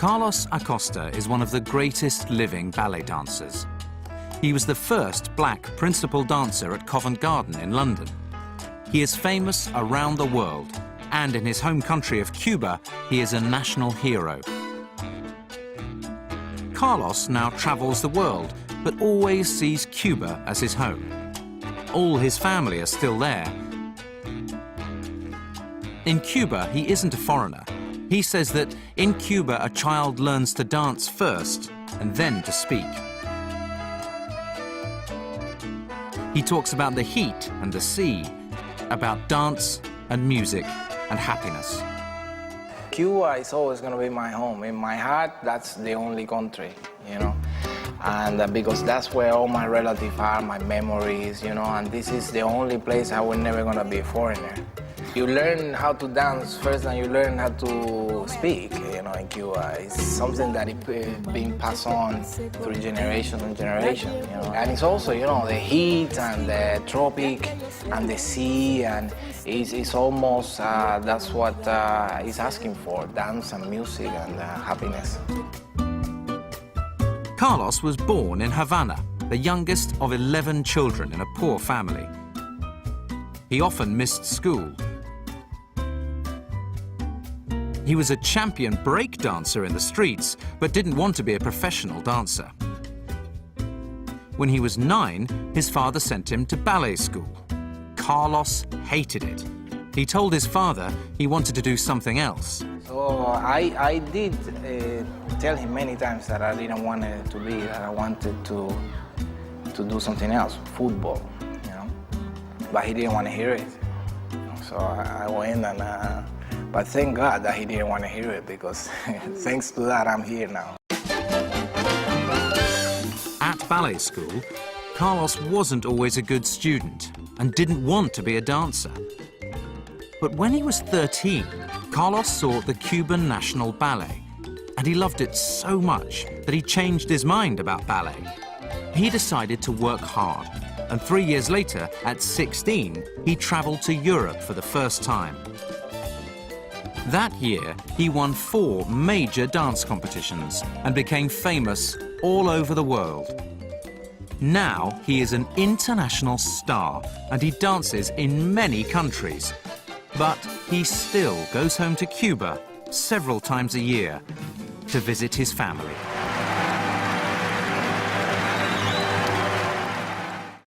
Carlos Acosta is one of the greatest living ballet dancers. He was the first black principal dancer at Covent Garden in London. He is famous around the world, and in his home country of Cuba, he is a national hero. Carlos now travels the world, but always sees Cuba as his home. All his family are still there. In Cuba, he isn't a foreigner. He says that in Cuba, a child learns to dance first and then to speak. He talks about the heat and the sea, about dance and music and happiness. Cuba is always going to be my home. In my heart, that's the only country, you know. And because that's where all my relatives are, my memories, you know, and this is the only place I was never going to be a foreigner. You learn how to dance first and you learn how to speak, you know, in Cuba. It's something that is being passed on through generation and generation, you know. And it's also, you know, the heat and the tropic and the sea, and it's almost, that's what it's asking for, dance and music and happiness. Carlos was born in Havana, the youngest of 11 children in a poor family. He often missed school. He was a champion break dancer in the streets, but didn't want to be a professional dancer. When he was 9, his father sent him to ballet school. Carlos hated it. He told his father he wanted to do something else. So I did tell him many times that I didn't want it to be, that I wanted to do something else, football, you know. But he didn't want to hear it. So I went and, but thank God that he didn't want to hear it, because thanks to that I'm here now. At ballet school, Carlos wasn't always a good student and didn't want to be a dancer. But when he was 13, Carlos saw the Cuban National Ballet, and he loved it so much that he changed his mind about ballet. He decided to work hard, and 3 years later, at 16, he traveled to Europe for the first time. That year, he won 4 major dance competitions and became famous all over the world. Now, he is an international star, and he dances in many countries. But he still goes home to Cuba several times a year to visit his family.